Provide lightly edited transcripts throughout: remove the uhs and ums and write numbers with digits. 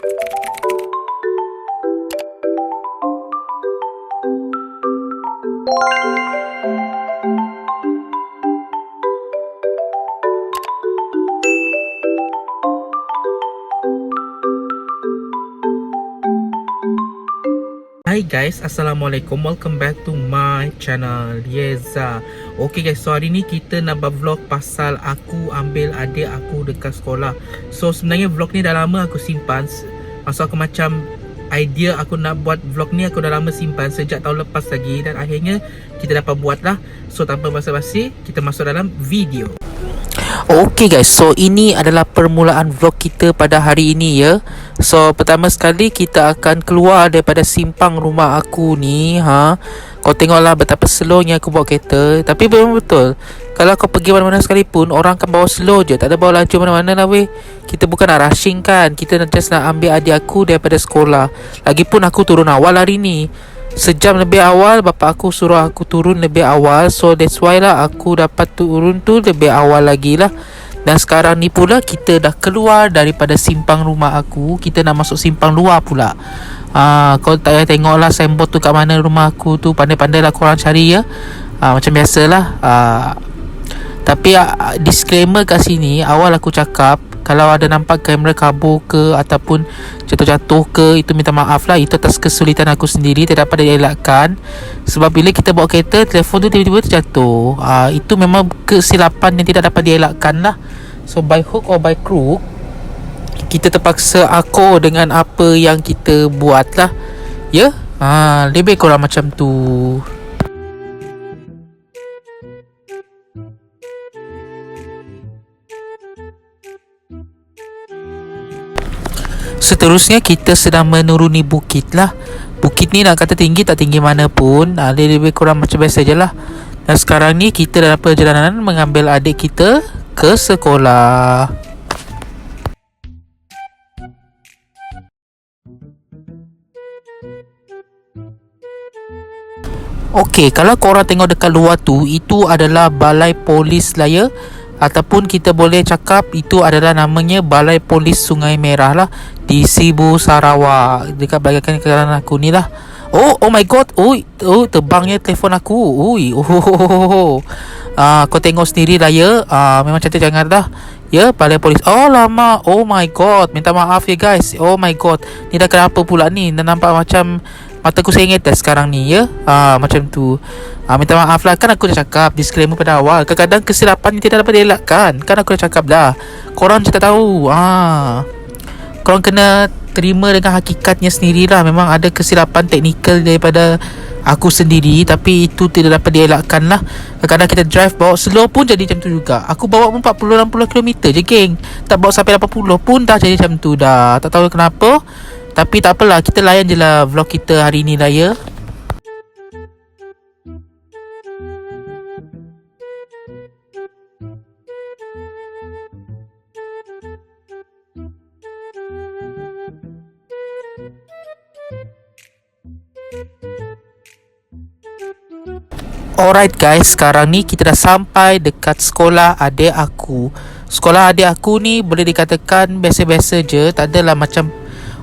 Hi guys, Assalamualaikum. Welcome back to my channel Yeza. Okay guys, so hari ni kita nak buat vlog pasal aku ambil adik aku dekat sekolah. So sebenarnya vlog ni dah lama aku simpan. Masa aku macam idea aku nak buat vlog ni aku dah lama simpan sejak tahun lepas lagi. Dan akhirnya kita dapat buat lah. So tanpa basa-basi, kita masuk dalam video. Okay guys, so ini adalah permulaan vlog kita pada hari ini ya. So pertama sekali kita akan keluar daripada simpang rumah aku ni. Kau tengoklah betapa slownya aku bawa kereta. Tapi memang betul, kalau kau pergi mana-mana sekalipun, orang akan bawa slow je, tak ada bawa laju mana-mana lah weh. Kita bukan nak rushing kan, kita just nak ambil adik aku daripada sekolah. Lagipun aku turun awal hari ni, sejam lebih awal. Bapak aku suruh aku turun lebih awal. So that's why lah aku dapat turun tu lebih awal lagi lah. Dan sekarang ni pula kita dah keluar daripada simpang rumah aku. Kita nak masuk simpang luar pula. Kau tak payah tengok lah signboard tu kat mana rumah aku tu. Pandai-pandai lah korang cari ya. Macam biasalah. Tapi disclaimer kat sini, awal aku cakap, kalau ada nampak kamera kabur ke ataupun jatuh-jatuh ke, itu minta maaf lah. Itu atas kesulitan aku sendiri, tidak dapat dielakkan. Sebab bila kita bawa kereta, telefon tu tiba-tiba terjatuh. Itu memang kesilapan yang tidak dapat dielakkan lah. So by hook or by crook, kita terpaksa akor dengan apa yang kita buat lah. Ya, lebih kurang macam tu. Seterusnya kita sedang menuruni bukit lah. Bukit ni nak kata tinggi tak tinggi mana pun, dia lebih kurang macam biasa je lah. Dan sekarang ni kita dalam perjalanan mengambil adik kita ke sekolah. Okey, kalau korang tengok dekat luar tu, itu adalah balai polis lah ya. Ataupun kita boleh cakap itu adalah namanya Balai Polis Sungai Merah lah, di Sibu, Sarawak, dekat bahagian kanan aku ni lah. Oh my god. Terbangnya telefon aku. Kau tengok sendiri lah ya. Memang cantik jangan dah. Ya, Balai Polis. Oh lama. Oh my god, minta maaf ya guys. Oh my god, ni dah kenapa pula ni? Dah nampak macam mataku sengit dah sekarang ni ya. Macam tu. Minta maaf lah, kan aku dah cakap disclaimer pada awal, kadang-kadang kesilapan ni tidak dapat dielakkan. Kan aku dah cakap dah, korang je tak tahu. Korang kena terima dengan hakikatnya sendirilah. Memang ada kesilapan teknikal daripada aku sendiri, tapi itu tidak dapat dielakkan lah. Kadang-kadang kita drive bawa slow pun jadi macam tu juga. Aku bawa pun 40-60km je geng, tak bawa sampai 80 pun dah jadi macam tu dah. Tak tahu kenapa. Tapi tak apalah, kita layan je lah vlog kita hari ni lah ya. Alright guys, sekarang ni kita dah sampai dekat sekolah adik aku. Sekolah adik aku ni boleh dikatakan biasa-biasa je. Tak adalah macam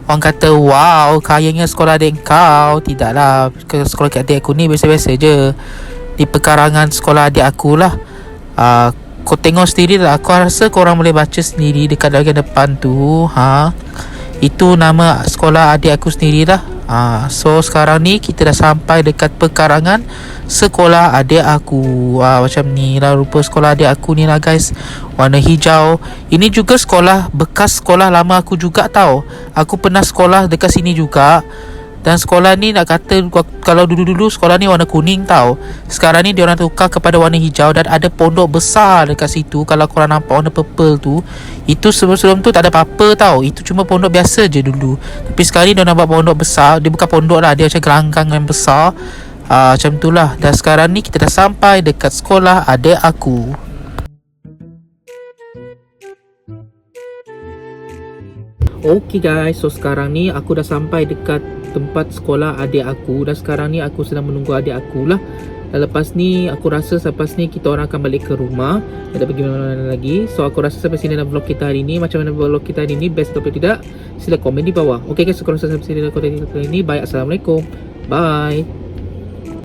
orang kata wow, kayanya sekolah adik kau. Tidaklah, sekolah adik aku ni biasa-biasa je. Di pekarangan sekolah adik aku lah. Kau tengok sendiri lah. Aku rasa korang boleh baca sendiri dekat bahagian depan tu. Itu nama sekolah adik aku sendirilah. So sekarang ni kita dah sampai dekat pekarangan sekolah adik aku. Macam ni lah rupa sekolah adik aku ni lah guys, warna hijau. Ini juga sekolah, bekas sekolah lama aku juga tau. Aku pernah sekolah dekat sini juga. Dan sekolah ni nak kata, kalau dulu-dulu sekolah ni warna kuning tau. Sekarang ni diorang tukar kepada warna hijau. Dan ada pondok besar dekat situ. Kalau korang nampak warna purple tu, itu sebelum tu tak ada apa-apa tau. Itu cuma pondok biasa je dulu. Tapi sekarang ni diorang buat pondok besar. Dia bukan pondok lah, dia macam gelanggang yang besar. Macam tu lah. Dan sekarang ni kita dah sampai dekat sekolah adik aku. Okay guys, so sekarang ni aku dah sampai dekat tempat sekolah adik aku. Dan sekarang ni aku sedang menunggu adik aku lah. Dan lepas ni aku rasa selepas ni kita orang akan balik ke rumah. Tak ada pergi mana-mana lagi. So aku rasa sampai sini dalam vlog kita hari ni. Macam mana vlog kita hari ni, best atau tidak, sila komen di bawah. Okay guys, aku rasa sampai sini dalam konten kita hari ni. Bye, assalamualaikum, bye.